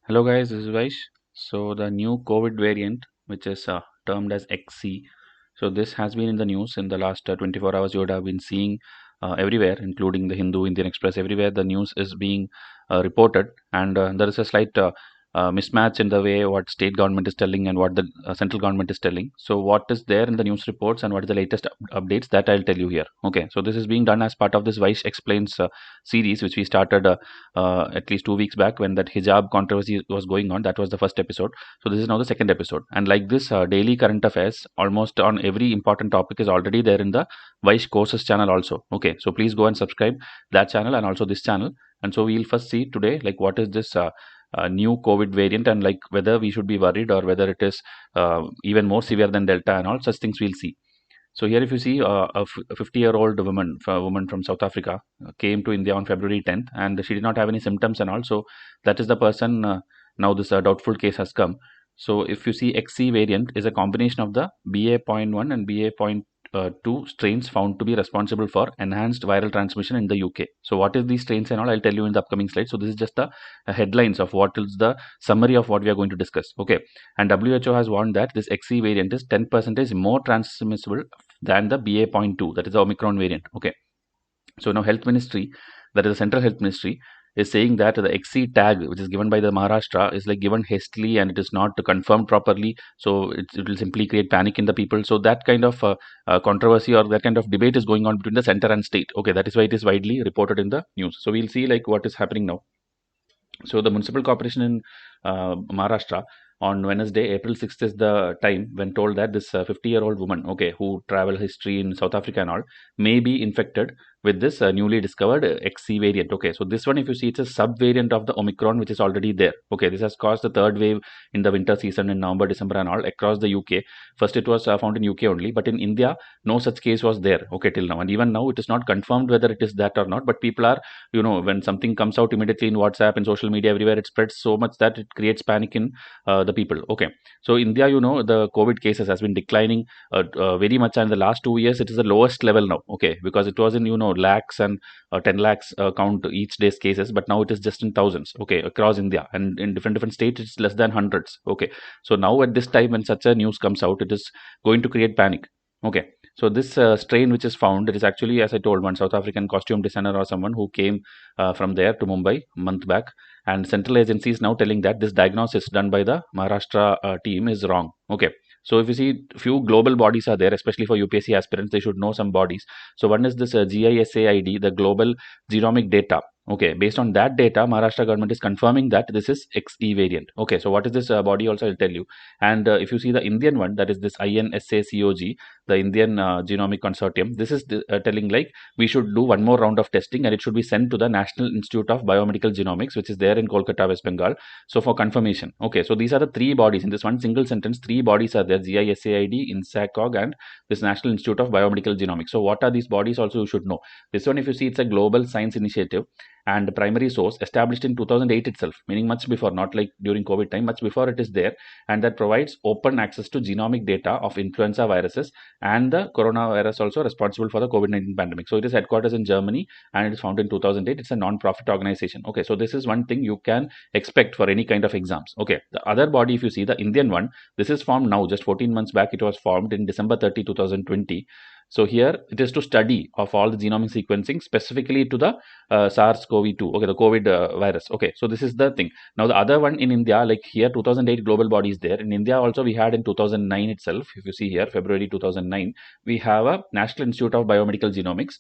Hello guys, this is Vysh. So the new COVID variant, which is termed as XC, so this has been in the news in the last 24 hours. You would have been seeing everywhere, including the Hindu, Indian Express, everywhere the news is being reported, and there is a slight mismatch in the way what state government is telling and what the central government is telling. So what is there in the news reports and what is the latest updates, that I'll tell you here. Okay, so this is being done as part of this Vysh Explains series, which we started at least 2 weeks back when that hijab controversy was going on. That was the first episode. So this is now the second episode. And like this, daily current affairs, almost on every important topic is already there in the Vysh courses channel also. Okay, so please go and subscribe that channel and also this channel. And so we'll first see today, like what is this new COVID variant, and like whether we should be worried or whether it is even more severe than Delta, and all such things we'll see. So here, if you see a 50-year-old woman from South Africa came to India on February 10th, and she did not have any symptoms, and also that is the person. Now this doubtful case has come. So if you see XC variant is a combination of the BA.1 and BA.2 strains found to be responsible for enhanced viral transmission in the UK. So what is these strains and all, I'll tell you in the upcoming slide. So this is just the headlines of what is the summary of what we are going to discuss. Okay, and WHO has warned that this XC variant is 10% more transmissible than the BA.2, that is the Omicron variant. Okay, so now health ministry, that is the central health ministry, is saying that the XC tag which is given by the Maharashtra is like given hastily and it is not confirmed properly, so it will simply create panic in the people. So that kind of controversy or that kind of debate is going on between the center and state. Okay, that is why it is widely reported in the news. So we'll see like what is happening now. So the municipal corporation in Maharashtra on Wednesday, April 6th is the time when told that this 50-year-old woman, okay, who travel history in South Africa and all, may be infected with this newly discovered XC variant. Okay, so this one, if you see, it's a sub variant of the Omicron, which is already there. Okay, this has caused the third wave in the winter season in November, December, and all across the UK. First, it was found in UK only, but in India, no such case was there. Okay, till now, and even now, it is not confirmed whether it is that or not. But people are, when something comes out immediately in WhatsApp and social media everywhere, it spreads so much that it creates panic in the people. Okay, so India, the COVID cases has been declining very much, and the last 2 years it is the lowest level now. Okay, because it was in lakhs and 10 lakhs count each day's cases, but now it is just in thousands. Okay, across India, and in different states it's less than hundreds. Okay, so now at this time when such a news comes out, it is going to create panic. Okay, so this strain which is found, it is actually, as I told, one South African costume designer or someone who came from there to Mumbai a month back, and central agency is now telling that this diagnosis done by the Maharashtra team is wrong. Okay, so if you see, few global bodies are there, especially for UPSC aspirants, they should know some bodies. So one is this GISAID, the Global Genomic Data. Okay, based on that data, Maharashtra government is confirming that this is XE variant. Okay, so what is this body also, I'll tell you. And if you see the Indian one, that is this INSACOG, the Indian Genomic Consortium, this is telling like we should do one more round of testing and it should be sent to the National Institute of Biomedical Genomics, which is there in Kolkata, West Bengal. So for confirmation. Okay, so these are the three bodies in this one single sentence. Three bodies are there: GISAID, INSACOG, and this National Institute of Biomedical Genomics. So what are these bodies also, you should know. This one, if you see, it's a global science initiative and primary source established in 2008 itself, meaning much before, not like during COVID time, much before it is there, and that provides open access to genomic data of influenza viruses and the coronavirus also responsible for the COVID-19 pandemic. So it is headquarters in Germany and it is founded in 2008. It's a non-profit organization. Okay, so this is one thing you can expect for any kind of exams. Okay, the other body, if you see the Indian one, this is formed now, just 14 months back. It was formed in December 30, 2020. So here it is to study of all the genomic sequencing specifically to the SARS-CoV-2, okay, the COVID virus. Okay, so this is the thing. Now the other one in India, like here 2008 global body is there. In India also we had in 2009 itself, if you see here, February 2009, we have a National Institute of Biomedical Genomics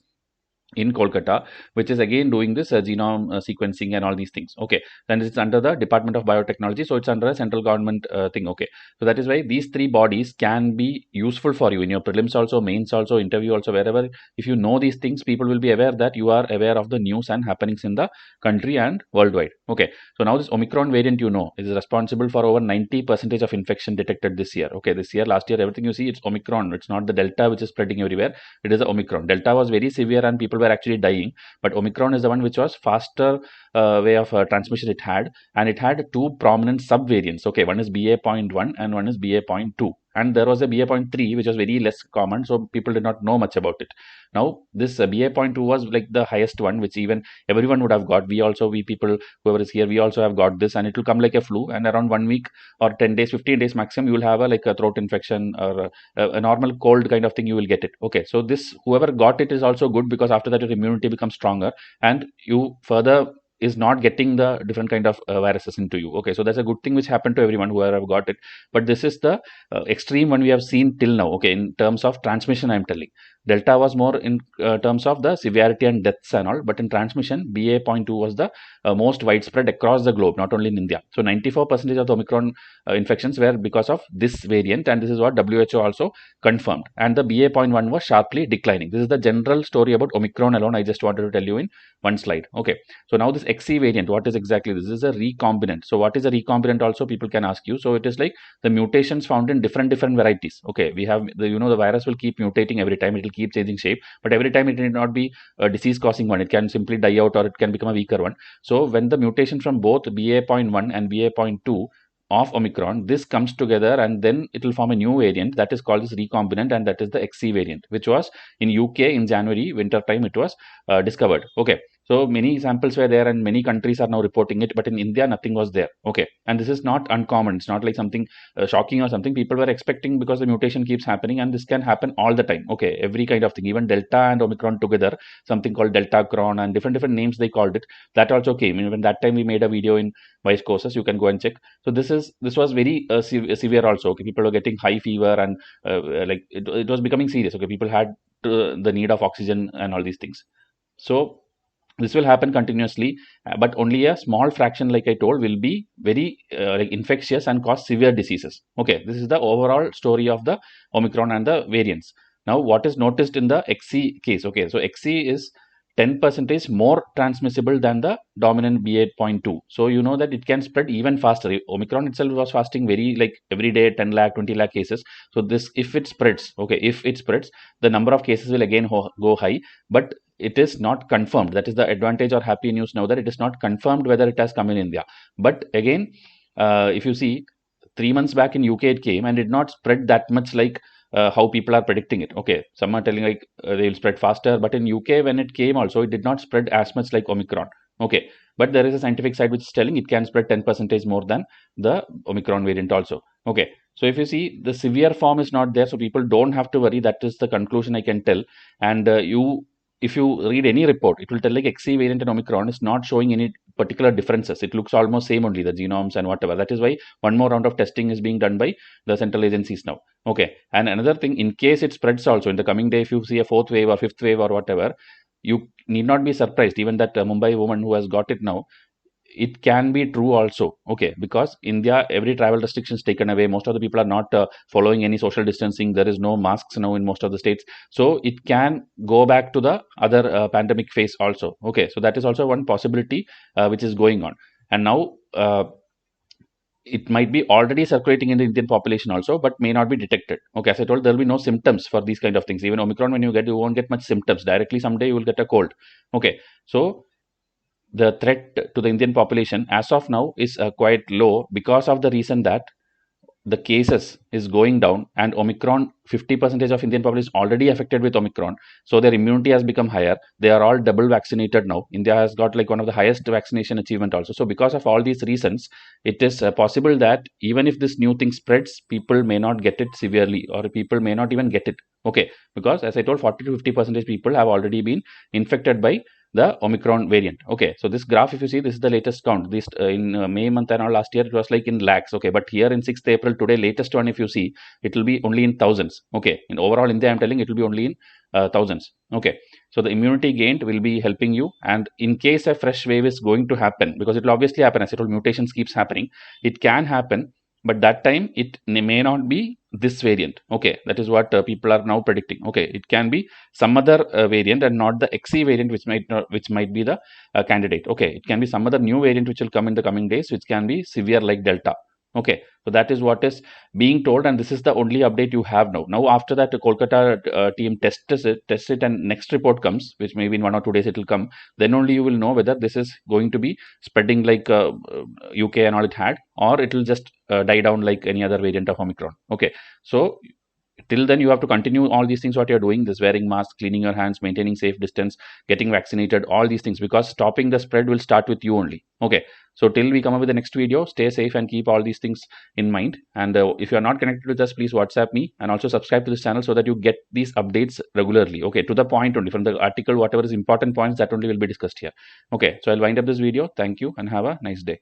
in Kolkata, which is again doing this genome sequencing and all these things. Okay, then it's under the Department of Biotechnology, so it's under a central government thing. Okay, so that is why these three bodies can be useful for you in your prelims also, mains also, interview also, wherever. If you know these things, people will be aware that you are aware of the news and happenings in the country and worldwide. Okay, so now this Omicron variant, is responsible for over 90% of infection detected this year. Okay, this year, last year, everything you see, it's Omicron. It's not the Delta which is spreading everywhere. It is the Omicron. Delta was very severe and people were actually dying, but Omicron is the one which was faster way of transmission it had, and it had two prominent subvariants. Okay, one is BA.1 and one is BA.2. and there was a BA.3 which was very less common, so people did not know much about it. Now this BA.2 was like the highest one, which even everyone would have got. We people, whoever is here, we also have got this, and it will come like a flu, and around 1 week or 10 days, 15 days maximum, you will have like a throat infection or a normal cold kind of thing, you will get it. Okay, so this, whoever got it, is also good, because after that your immunity becomes stronger and you further is not getting the different kind of viruses into you. Okay, so that's a good thing which happened to everyone who have got it. But this is the extreme one we have seen till now. Okay, in terms of transmission, I'm telling. Delta was more in terms of the severity and deaths and all, but in transmission, BA.2 was the most widespread across the globe, not only in India. So 94% of the Omicron infections were because of this variant, and this is what WHO also confirmed. And the BA.1 was sharply declining. This is the general story about Omicron alone. I just wanted to tell you in one slide. Okay, so now this XE variant, what is exactly this? This is a recombinant. So what is a recombinant also, people can ask you. So it is like the mutations found in different varieties. Okay, we have the, the virus will keep mutating every time, it will keep changing shape, but every time it need not be a disease causing one. It can simply die out, or it can become a weaker one. So when the mutation from both BA.1 and BA.2 of Omicron, this comes together, and then it will form a new variant that is called this recombinant, and that is the XE variant, which was in UK in January winter time it was discovered. Okay, so many samples were there, and many countries are now reporting it, but in India nothing was there. Okay, and this is not uncommon. It's not like something shocking or something. People were expecting, because the mutation keeps happening, and this can happen all the time. Okay, every kind of thing, even Delta and Omicron together, something called Delta Cron, and different names they called it. That also came. Even that time we made a video in Vysh courses. You can go and check. So this was very severe also. Okay, people were getting high fever, and like it was becoming serious. Okay, people had the need of oxygen and all these things. So this will happen continuously, but only a small fraction, like I told, will be very like infectious and cause severe diseases. Okay, this is the overall story of the Omicron and the variants. Now what is noticed in the XE case? Okay, so XE is 10% more transmissible than the dominant BA.2. So you know that it can spread even faster. Omicron itself was fasting very, like every day 10 lakh, 20 lakh cases. So this, if it spreads, okay, if it spreads, the number of cases will again go high, but it is not confirmed. That is the advantage or happy news now, that it is not confirmed whether it has come in India. But again, if you see, 3 months back in UK it came and did not spread that much like how people are predicting it. Okay, some are telling like they will spread faster, but in UK when it came also, it did not spread as much like Omicron. Okay, but there is a scientific side which is telling it can spread 10% more than the Omicron variant also. Okay, so if you see, the severe form is not there, so people don't have to worry. That is the conclusion I can tell. And if you read any report, it will tell like XE variant and Omicron is not showing any particular differences. It looks almost same only, the genomes and whatever. That is why one more round of testing is being done by the central agencies now. Okay, and another thing, in case it spreads also in the coming day, if you see a 4th wave or 5th wave or whatever, you need not be surprised. Even that Mumbai woman who has got it now, it can be true also. Okay, because India, every travel restrictions taken away, most of the people are not following any social distancing. There is no masks now in most of the states, so it can go back to the other pandemic phase also. Okay, so that is also one possibility which is going on. And now it might be already circulating in the Indian population also, but may not be detected. Okay, as I told, there will be no symptoms for these kind of things. Even Omicron, when you won't get much symptoms directly. Someday you will get a cold. Okay, so the threat to the Indian population as of now is quite low, because of the reason that the cases is going down, and Omicron, 50% of Indian population is already affected with Omicron, so their immunity has become higher. They are all double vaccinated now. India has got like one of the highest vaccination achievement also. So because of all these reasons, it is possible that even if this new thing spreads, people may not get it severely, or people may not even get it. Okay, because as I told, 40 to 50% people have already been infected by the Omicron variant. Okay, so this graph, if you see, this is the latest count. This in May month and all last year, it was like in lakhs. Okay, but here in 6th April today, latest one, if you see, it will be only in thousands. Okay, in overall India, I'm telling, it will be only in thousands. Okay, so the immunity gained will be helping you, and in case a fresh wave is going to happen, because it will obviously happen, as I told, mutations keeps happening, it can happen, but that time it may not be this variant. Okay, that is what people are now predicting. Okay, it can be some other variant, and not the XE variant, which might be the candidate. Okay, it can be some other new variant which will come in the coming days, which can be severe like Delta. Okay, So that is what is being told, and this is the only update you have now. Now after that, the Kolkata team tests it, and next report comes, which maybe in 1 or 2 days it will come. Then only you will know whether this is going to be spreading like UK and all it had, or it will just die down like any other variant of Omicron. Okay, so till then you have to continue all these things what you're doing, this wearing mask, cleaning your hands, maintaining safe distance, getting vaccinated, all these things, because stopping the spread will start with you only. Okay, so till we come up with the next video, stay safe and keep all these things in mind. And if you are not connected with us, please WhatsApp me, and also subscribe to this channel so that you get these updates regularly. Okay, to the point only, from the article, whatever is important points, that only will be discussed here. Okay, so I'll wind up this video. Thank you and have a nice day.